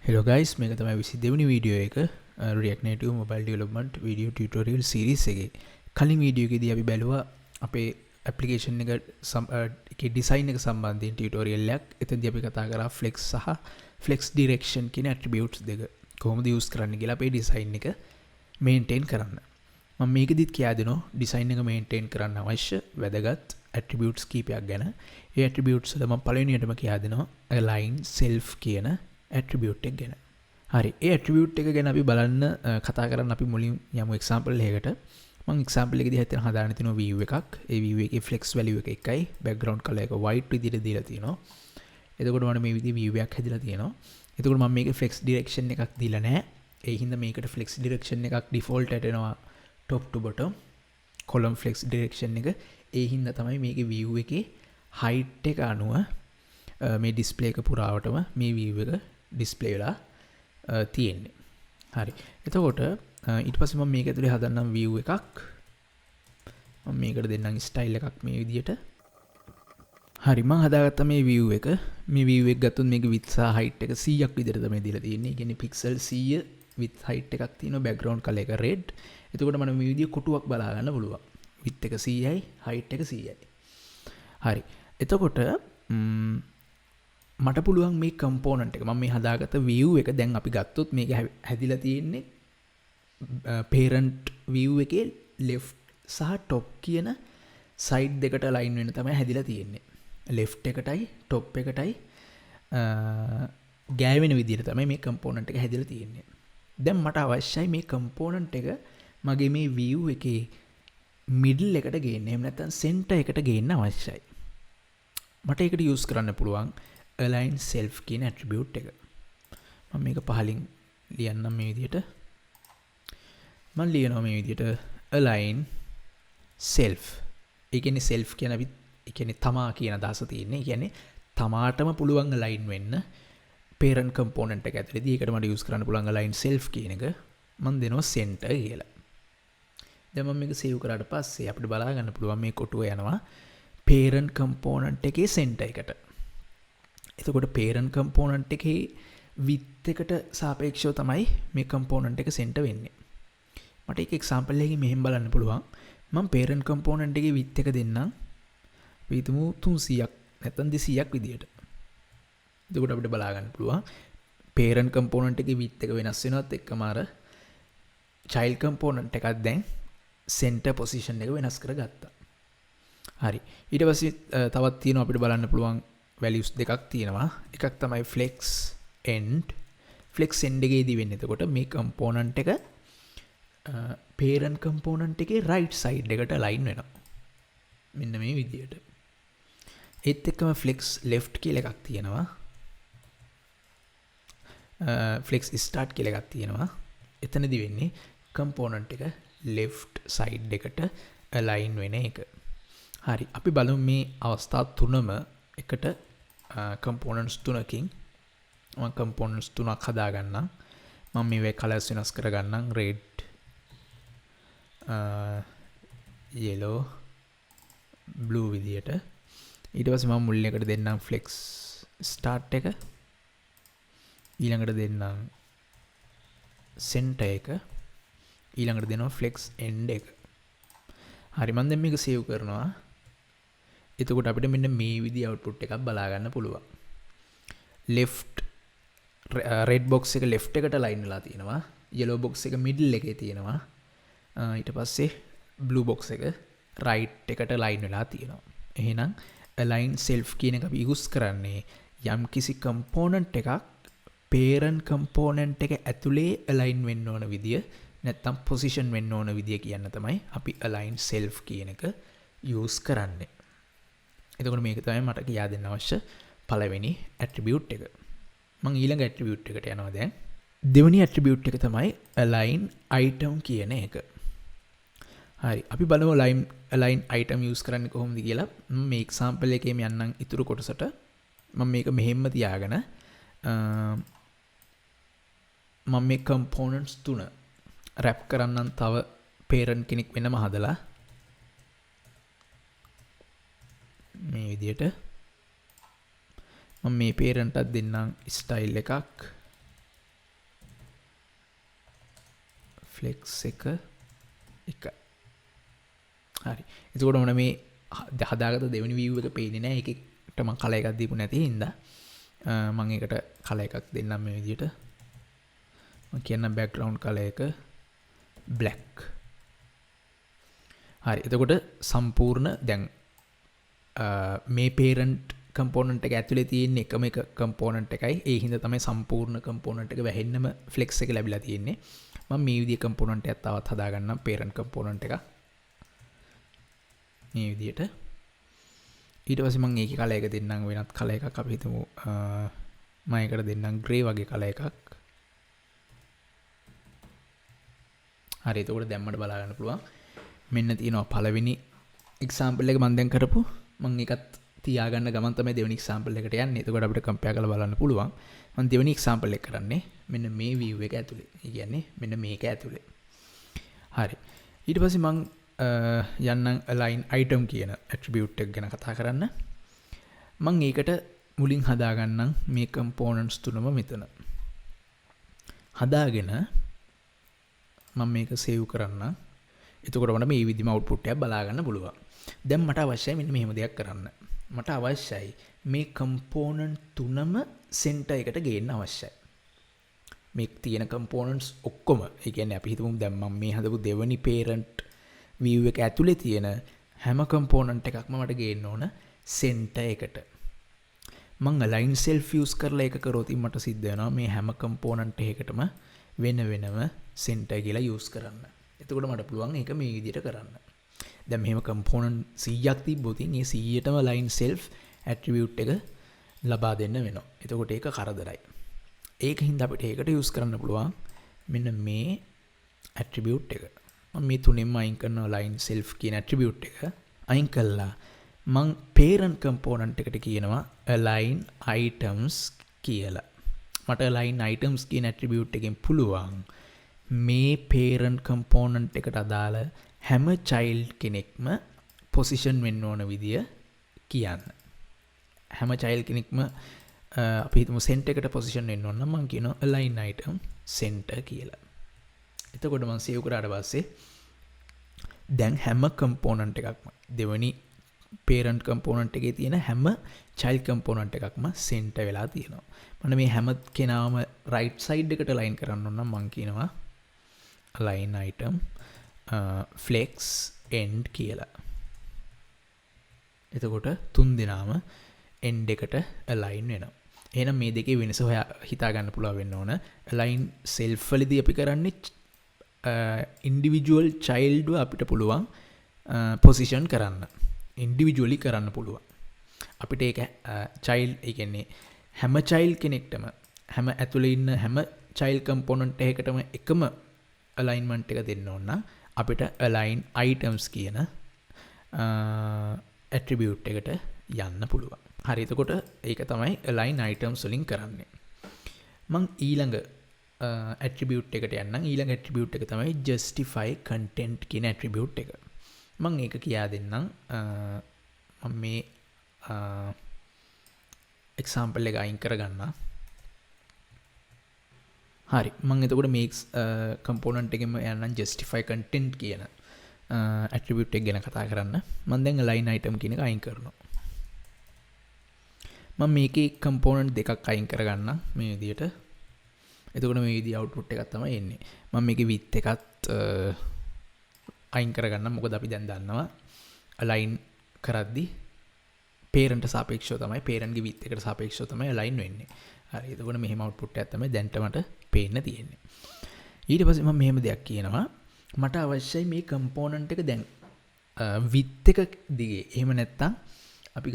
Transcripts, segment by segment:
Hello guys, මේක තමයි 22 වෙනි වීඩියෝ එක React Native Mobile Development Video Tutorial Series එකේ. කලින් වීඩියෝ එකේදී අපි බැලුවා අපේ application එකේ design එක සම්බන්ධයෙන් tutorial එකක්. එතෙන්දී අපි කතා කරා flex සහ flex direction කියන attributes දෙක. කොහොමද use කරන්න කියලා අපේ design එක maintain කරන්න. මම මේකෙදිත් කියා දෙනවා design එක maintain කරන්න අවශ්‍ය වැදගත් attributes කීපයක් ගැන. ඒ attributes වල මම පළවෙනියටම කියා දෙනවා align self කියන attribute එක ගැන. හරි. ඒ attribute එක ගැන අපි බලන්න කතා කරන්න අපි මුලින් යමු example එකකට. මම example එකේදී හිතන හදාගෙන තියෙනවා view එකක්. ඒ view එකේ flex value එක එකයි. background color එක white විදිහට දීලා තියෙනවා. එතකොට මම මේ විදිහේ view එකක් හැදලා තියෙනවා. එතකොට මම මේකේ flex direction එකක් දීලා නැහැ. ඒ හින්දා මේකට flex direction එකක් default එට එනවා top to bottom column flex direction එක. ඒ හින්දා තමයි මේකේ view එකේ height එක අනුව මේ display එක පුරාවටම මේ view එක display වෙලා තියෙන්නේ. හරි. එතකොට ඊට පස්සේ මම මේක ඇතුලේ හදන්නම් view එකක්. මම මේකට දෙන්නම් style එකක් මේ විදියට. හරි මම හදාගත්ත මේ view එක. මේ view එක ගත්තොත් මේක width සහ height එක 100ක් විදියට තමයි දීලා තියෙන්නේ. ඒ කියන්නේ pixel 100 width height එකක් තියෙනවා. background color එක red. එතකොට මම මේ විදිය කොටුවක් බලා ගන්න පුළුවන්. width එක 100යි height එක 100යි. හරි. එතකොට මට පුළුවන් මේ component එක මම මේ හදාගත්ත view එක දැන් අපි ගත්තොත් මේක හැදිලා තියෙන්නේ parent view එකේ left සහ top කියන side දෙකට align වෙන තමයි හැදිලා තියෙන්නේ. left එකටයි top එකටයි ගෑවෙන විදිහට තමයි මේ component එක හැදිලා තියෙන්නේ. දැන් මට අවශ්‍යයි මේ component එක මගේ මේ view එකේ middle එකට ගේන්න. එහෙම නැත්නම් center එකට ගේන්න අවශ්‍යයි. මට ඒකට use කරන්න පුළුවන් align self කියන attribute එක. මම මේක පහලින් ලියන්නම් මේ විදිහට. මම ලියනවා මේ විදිහට align self. ඒ කියන්නේ self කියන අපි ඒ කියන්නේ තමා කියන අදහස තියෙන්නේ. ඒ කියන්නේ තමාටම පුළුවන් align වෙන්න parent component එක ඇතුළේදී ඒකට මට use කරන්න පුළුවන් align self කියන එක. මම දෙනවා center කියලා. දැන් මම මේක save කරාට පස්සේ අපිට බලා ගන්න පුළුවන් මේ කොටුව යනවා parent component එකේ center එකට. එතකොට parent component එකේ width එකට සාපේක්ෂව තමයි මේ component එක center වෙන්නේ. මට එක example එකකින් මෙහෙම බලන්න පුළුවන්. මම parent component එකේ width එක දෙන්නම්. අපි හිතමු 300ක් නැත්නම් 200ක් විදියට. එතකොට අපිට බලා ගන්න පුළුවන් parent component එකේ width එක වෙනස් වෙනවත් එක්කම අර child component එකත් දැන් center position එක වෙනස් කරගත්තා. හරි. ඊට පස්සේ තවත් තියෙනවා අපිට බලන්න පුළුවන් values දෙකක් තියෙනවා. එකක් තමයි flex end. flex end එකේදී වෙන්නේ එතකොට මේ component එක parent component එකේ right side එකට align වෙනවා. මෙන්න මේ විදියට. ඒත් එක්කම flex left කියලා එකක් තියෙනවා. flex start කියලා එකක් තියෙනවා. එතනදී වෙන්නේ component එක left side එකට align වෙන එක. හරි. අපි බලමු මේ අවස්ථා තුනම එකට components තුනකින් මම components තුනක් හදා ගන්නම්. මම මේවේ colors වෙනස් කර ගන්නම් red yellow blue විදියට. ඊට පස්සේ මම මුල් එකට දෙන්නම් flex start එක. ඊළඟට දෙන්නම් center එක. ඊළඟට දෙනවා flex end එක. හරි මම දැන් මේක save කරනවා. එතකොට අපිට මෙන්න මේ විදිහ output එකක් බලා ගන්න පුළුවන්. left red box එක left එකට line වෙලා තියෙනවා. yellow box එක middle එකේ තියෙනවා. ඊට පස්සේ blue box එක right එකට line වෙලා තියෙනවා. එහෙනම් align self කියන එක අපි use කරන්නේ යම් කිසි component එකක් parent component එක ඇතුලේ align වෙන්න ඕන විදිය නැත්නම් position වෙන්න ඕන විදිය කියන්න තමයි අපි align self කියන එක use කරන්නේ. එතකොට මේක තමයි මට කියා දෙන්න අවශ්‍ය පළවෙනි attribute එක. මම ඊළඟ attribute එකට යනවා දැන්. දෙවෙනි attribute එක තමයි align item කියන එක. හරි. අපි බලමු align item use කරන්නේ කොහොමද කියලා. මම මේ example එකේම යන්නම් ඉතුරු කොටසට. මම මේක මෙහෙම්ම තියාගෙන මම මේ components තුන wrap කරන්නම් තව parent කෙනෙක් වෙනම හදලා මේ විදියට මම මේ parent එකක් දෙන්නම් style එකක් flex එක 1. හරි. එතකොට මොන මේ හදාගත්ත දෙවෙනි view එක පේන්නේ නැහැ. ඒකට මම කලර් එකක් දීපු නැති හින්දා මම ඒකට කලර් එකක් දෙන්නම් මේ විදිහට. මම කියන්නම් background color එක black. හරි. එතකොට සම්පූර්ණ දැන් මේ parent component එක ඇතුලේ තියෙන එකම එක component එකයි. ඒ හින්දා තමයි සම්පූර්ණ component එක වැහෙන්නම flex එක ලැබිලා තියෙන්නේ. මම මේ විදිහේ component එකක් තවත් හදාගන්නම් parent component එක. මේ විදිහට. ඊට පස්සේ මම ඒකේ කලර් එක දෙන්නම් වෙනත් කලර් එකක් අපි හිතමු මම ඒකට දෙන්නම් grey වගේ කලර් එකක්. හරි. එතකොට දැම්මට බලා ගන්න පුළුවන්. මෙන්න තියෙනවා පළවෙනි example එක මම දැන් කරපු. මම ඒකත් තියාගන්න ගමන් තමයි දෙවෙනි example එකට යන්නේ. එතකොට අපිට compare කරලා බලන්න පුළුවන්. මම දෙවෙනි example එක කරන්නේ මෙන්න මේ view එක ඇතුලේ. ඒ කියන්නේ මෙන්න මේක ඇතුලේ. හරි. ඊට පස්සේ මම යන්නම් align item කියන attribute එක ගැන කතා කරන්න. මම ඒකට මුලින් හදාගන්නම් මේ components තුනම මෙතන. හදාගෙන මම මේක save කරන්න. එතකොට මට මේ විදිහම output එකක් බලා ගන්න පුළුවන්. දැන් මට අවශ්‍යයි මෙන්න මෙහෙම දෙයක් කරන්න. මට අවශ්‍යයි මේ component තුනම center එකට ගේන්න අවශ්‍යයි. මේ තියෙන components ඔක්කොම, ඒ කියන්නේ අපි හිතමු දැන් මම මේ හදපු දෙවෙනි parent view එක ඇතුලේ තියෙන හැම component එකක්ම මට ගේන්න ඕන center එකට. මම align self use කරලා ඒක කරොත් මට සිද්ධ වෙනවා මේ හැම component එකකටම වෙන වෙනම center කියලා use කරන්න. එතකොට මට පුළුවන් ඒක මේ විදිහට කරන්න. දැන් මෙහෙම component 100ක් තිබ්බොත් ඒ 100ටම align self attribute එක ලබා දෙන්න වෙනවා. එතකොට ඒක කරදරයි. ඒකින්ද අපිට ඒකට use කරන්න පුළුවන් මෙන්න මේ attribute එක. මම මේ තුනෙන්ම අයින් කරනවා align self කියන attribute එක. අයින් කළා මම parent component එකට කියනවා align items කියලා. මට align items කියන attribute එකෙන් පුළුවන් මේ parent component එකට අදාළ හැම child කෙනෙක්ම position වෙන්න ඕන විදිය කියන්න. හැම child කෙනෙක්ම අපි හිතමු center එකට position වෙන්න ඕන නම් මම කියනවා align item center කියලා. එතකොට මම save කරාට පස්සේ දැන් හැම component එකක්ම දෙවෙනි parent component එකේ තියෙන හැම child component එකක්ම center වෙලා තියෙනවා. මම මේ හැම කෙනාම right side එකට align කරන්න ඕන නම් මම කියනවා align item flex end කියලා. එතකොට තුන් දෙනාම end එකට align වෙනවා. එහෙනම් මේ දෙකේ වෙනස හොයා හිතා ගන්න පුළුවන් වෙන්න ඕන. align self වලදී අපි කරන්නේ individual child අපිට පුළුවන් position කරන්න. individually කරන්න පුළුවන්. අපිට ඒක child ඒ කියන්නේ හැම child කෙනෙක්ටම හැම ඇතුලේ ඉන්න හැම child component එකකටම එකම alignment එක දෙන්න ඕන නම් අපිට align items කියන attribute එකට යන්න පුළුවන්. හරි. එතකොට ඒක තමයි align items වලින් කරන්නේ. මම ඊළඟ attribute එකට යන්නම්. ඊළඟ attribute එක තමයි justify content කියන attribute එක. මම ඒක කියා දෙන්නම්. මම මේ example එක අයින් කරගන්නම්. හරි. මම එතකොට මේ component එකෙම යන්නම් justify content කියන attribute එක ගැන කතා කරන්න. මම දැන් align item කියන එක අයින් කරනවා. මම මේකේ component දෙකක් අයින් කරගන්නම් මේ විදිහට. එතකොට මේ විදිහ output එකක් තමයි එන්නේ. මම මේකේ width එකත් අයින් කරගන්නම්. මොකද අපි දැන් දන්නවා align කරද්දි parent සාපේක්ෂව තමයි parent ගේ width එකට සාපේක්ෂව තමයි align වෙන්නේ. හරි. එතකොට මෙහෙම output එකක් තමයි දැන්ට මට පේන්න තියෙන්නේ. ඊට පස්සේ මම මෙහෙම දෙයක් කියනවා. මට අවශ්‍යයි මේ component එක දැන් width එක දිගේ. එහෙම නැත්නම් අපි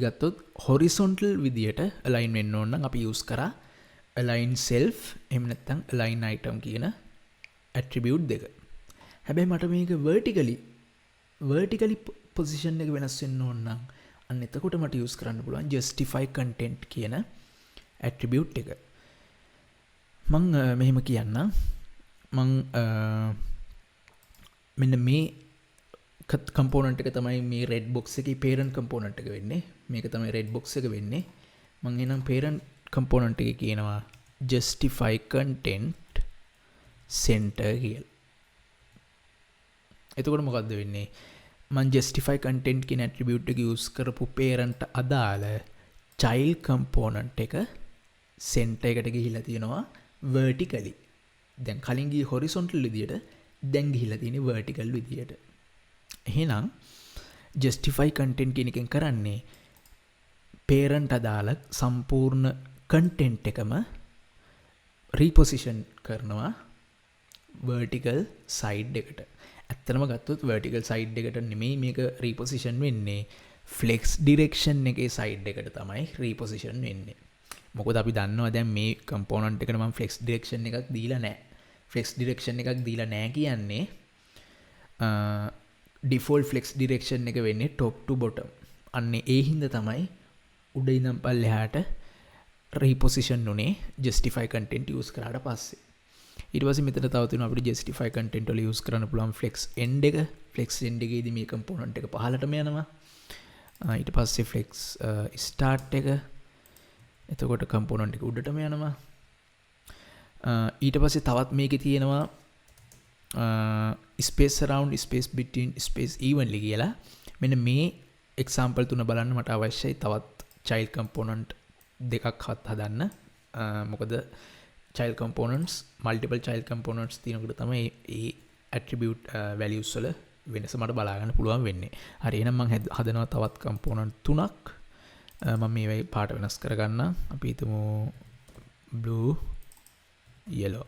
ගත්තොත් horizontal විදියට align වෙන්න ඕන නම් අපි use කරා align self එහෙම නැත්නම් align item කියන attribute දෙක. හැබැයි මට මේක vertically position එක වෙනස් වෙන්න ඕන නම් අන්න එතකොට මට use කරන්න පුළුවන් justify content කියන attribute එක. මම මෙහෙම කියන්නම්. මම මෙන්න මේ component එක තමයි මේ red box එකේ parent component එක වෙන්නේ. මේක තමයි red box එක වෙන්නේ. මම එනම් parent component එකේ කියනවා justify content center කියලා. එතකොට මොකද්ද වෙන්නේ? මම justify content කියන attribute එක use කරපු parent අදාළ child component එක center එකට ගිහිලා තියෙනවා vertically. දැන් කලින් ගියේ horizontal විදියට, දැන් ගිහිලා තියෙන්නේ vertical විදියට. එහෙනම් justify content කියන එකෙන් කරන්නේ parent අදාළ සම්පූර්ණ content එකම reposition කරනවා vertical side එකට. ඇත්තටම ගත්තොත් vertical side එකට නෙමෙයි මේක reposition වෙන්නේ, flex direction එකේ side එකට තමයි reposition වෙන්නේ. මොකද අපි දන්නවා දැන් මේ component එකට මම flex direction එකක් දීලා නැහැ. flex direction එකක් දීලා නැහැ කියන්නේ default flex direction එක වෙන්නේ top to bottom. අන්නේ ඒ හින්දා තමයි උඩ ඉඳන් පල්ලෙහාට reposition උනේ justify content use කරාට පස්සේ. ඊට පස්සේ මෙතන තව තියෙනවා අපිට justify content වල use කරන්න පුළුවන් flex end එක. flex end එකේදී මේ component එක පහළටම යනවා. ඊට පස්සේ flex start එක. එතකොට component එක උඩටම යනවා. ඊට පස්සේ තවත් මේකේ තියෙනවා space around, space between, space evenly කියලා. මෙන්න මේ example තුන බලන්න මට අවශ්‍යයි තවත් child component දෙකක් හදන්න. මොකද child components, multiple child components තියෙනකොට තමයි මේ attribute values වල වෙනස මට බලා ගන්න පුළුවන් වෙන්නේ. හරි, එහෙනම් මම හදනවා තවත් component තුනක්. මම මේවයි පාට වෙනස් කරගන්න. අපි හිතමු blue, yellow.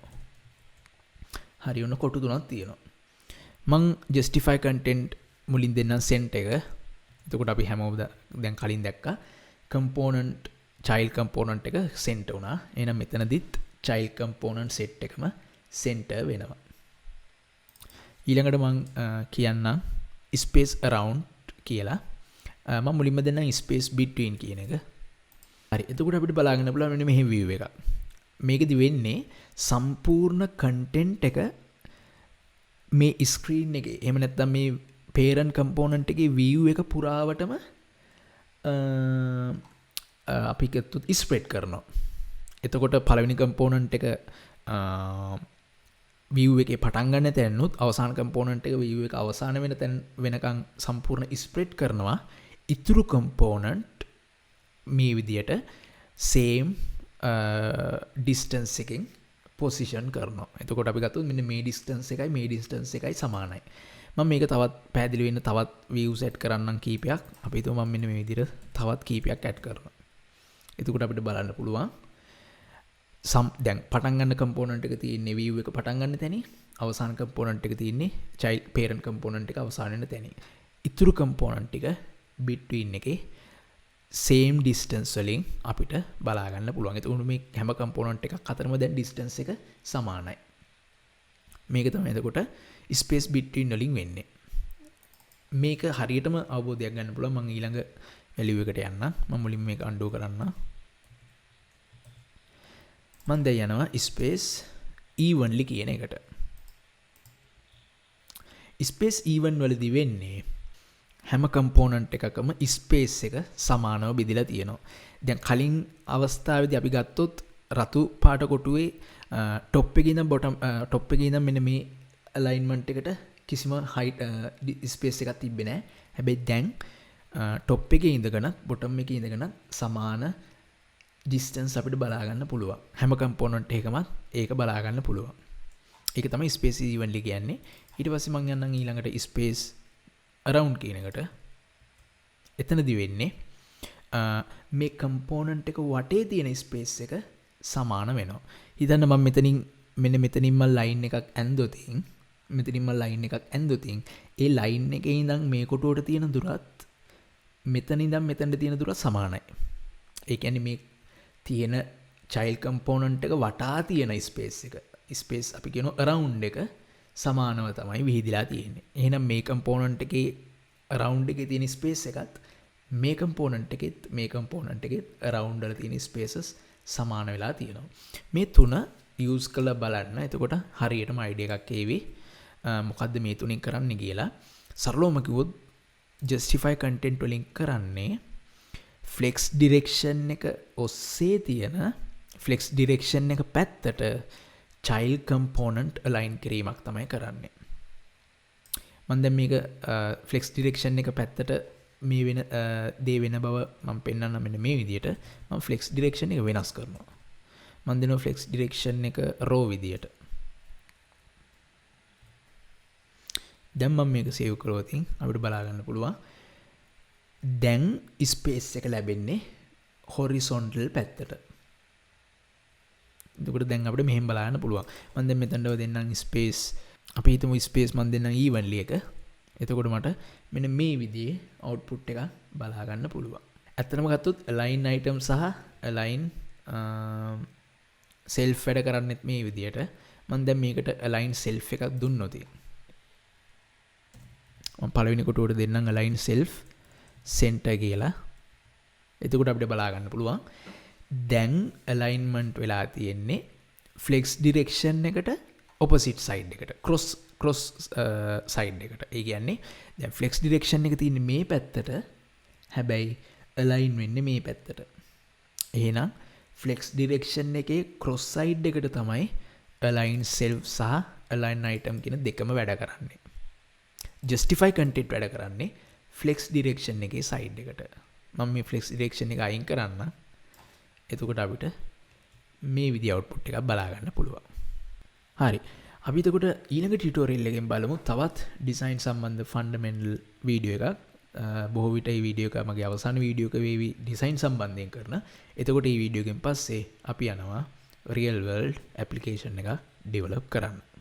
හරි, ඔන්න කොටු තුනක් තියෙනවා. මම justify content මුලින් දෙන්නම් sent එක. එතකොට අපි හැමෝම දැන් කලින් දැක්කා component child component එක center වුණා. එහෙනම් මෙතනදිත් child component set එකම center වෙනවා. ඊළඟට මම කියන්නම් space around කියලා. මම මුලින්ම දෙන්නම් space between කියන එක. හරි, එතකොට අපිට බලාගන්න පුළුවන් මෙන්න මෙහෙම view එකක්. මේකෙදි වෙන්නේ සම්පූර්ණ content එක මේ screen එකේ, එහෙම නැත්නම් මේ parent component එකේ view එක පුරාවටම අපි කෙතුත් ස්ප්‍රෙඩ් කරනවා. එතකොට පළවෙනි component එක view එකේ පටන් ගන්න තැනුත් අවසාන component එක view එක අවසාන වෙන තැන වෙනකන් සම්පූර්ණ ස්ප්‍රෙඩ් කරනවා. ඉතුරු component මේ විදියට same distance එකෙන් position කරනවා. එතකොට අපි ගත්තොත් මෙන්න මේ distance එකයි මේ distance එකයි සමානයි. මම මේක තවත් පැහැදිලි වෙන්න තවත් view set කරන්නම් කීපයක්. අපි හිතමු මම මෙන්න මේ විදිහට තවත් කීපයක් add කරනවා. එතකොට අපිට බලන්න පුළුවන් දැන් පටන් ගන්න component එක තියෙන්නේ view එක පටන් ගන්න තැනින්, අවසාන component එක තියෙන්නේ child parent component එක අවසාන වෙන තැනින්. ඉතුරු component ටික between එකේ same distance වලින් අපිට බලා ගන්න පුළුවන්. එතකොට මේ හැම component එකක් අතරම දැන් distance එක සමානයි. මේක තමයි එතකොට space between වලින් වෙන්නේ. මේක හරියටම අවබෝධයක් ගන්න පුළුවන්. මම ඊළඟ value එකට යන්න. මම මුලින්ම මේක undo කරන්න. මම දැන් යනවා space evenly කියන එකට. space even වලදී වෙන්නේ හැම component එකකම space එක සමානව බෙදලා තියෙනවා. දැන් කලින් අවස්ථාවේදී අපි ගත්තොත් රතු පාට කොටුවේ top එකේ ඉඳන් bottom top එකේ ඉඳන් මෙන්න මේ alignment එකට කිසිම height space එකක් තිබ්බේ නැහැ. හැබැයි දැන් top එකේ ඉඳගෙන bottom එකේ ඉඳගෙන සමාන distance අපිට බලා ගන්න පුළුවන්. හැම component එකකම ඒක බලා ගන්න පුළුවන්. ඒක තමයි space evenly කියන්නේ. ඊට පස්සේ මම යන්නම් ඊළඟට space around කියන එකට. එතනදි වෙන්නේ මේ component එක වටේ තියෙන space එක සමාන වෙනවා. හිතන්න මම මෙතනින්ම line එකක් ඇන්දොතින් ඒ line එකේ ඉඳන් මේ කොටුවට තියෙන දුරත් මෙතන ඉඳන් මෙතනට තියෙන දුරත් සමානයි. ඒ කියන්නේ මේ තියෙන child component එක වටා තියෙන space අපි කියනවා around එක සමානව තමයි විහිදලා තියෙන්නේ. එහෙනම් මේ component එකේ around එකේ තියෙන space එකත් මේ component එකෙත් around වල තියෙන spaces සමාන වෙලා තියෙනවා. මේ තුන use කරලා බලන්න. එතකොට හරියටම idea එකක් එවි. මොකද්ද මේ තුنين කරන්නේ කියලා. සරලවම කිව්වොත් justify content වලින් කරන්නේ flex direction එක ඔස්සේ තියෙන flex direction එක පැත්තට child component align කිරීමක් තමයි කරන්නේ. මම දැන් මේක flex direction එක පැත්තට මේ වෙන දේ වෙන බව මම පෙන්නන්න මෙන්න මේ විදියට මම flex direction එක වෙනස් කරනවා. මම දෙනවා flex direction එක row විදියට. දැන් මම මේක save කරොත් අපිට බලා ගන්න පුළුවන්. දැන් space එක ලැබෙන්නේ horizontal පැත්තට. එතකොට දැන් අපිට මෙහෙම බලන්න පුළුවන්. මම දැන් මෙතනව දෙන්නම් space. අපි හිතමු space මම දෙන්නම් evenly එක. එතකොට මට මෙන්න මේ විදිහේ output එක බලා ගන්න පුළුවන්. ඇත්තටම ගත්තොත් align item සහ align self වැඩ කරන්නේත් මේ විදිහට. මම දැන් මේකට align self එකක් දුන්නොත් මම පළවෙනි කොටුවට දෙන්නම් align self center කියලා. එතකොට අපිට බලා ගන්න පුළුවන්. දැන් alignment වෙලා තියෙන්නේ flex direction එකට opposite side එකට cross side එකට. ඒ කියන්නේ දැන් flex direction එක තියෙන්නේ මේ පැත්තට. හැබැයි align වෙන්නේ මේ පැත්තට. එහෙනම් flex direction එකේ cross side එකට තමයි align self සහ align item කියන දෙකම වැඩ කරන්නේ. justify content වැඩ කරන්නේ flex direction එකේ side එකට. මම මේ flex direction එක අයින් කරන්න. එතකොට අපිට මේ විදිහ output එකක් බලා ගන්න පුළුවන්. හරි. අපි එතකොට ඊළඟ ටියුටෝරියල් එකෙන් බලමු තවත් design සම්බන්ධ fundamental වීඩියෝ එකක්. බොහෝ විට මේ වීඩියෝ එක මගේ අවසාන වීඩියෝ එක වේවි design සම්බන්ධයෙන් කරන. එතකොට මේ වීඩියෝ එකෙන් පස්සේ අපි යනවා real world application එක develop කරන්න.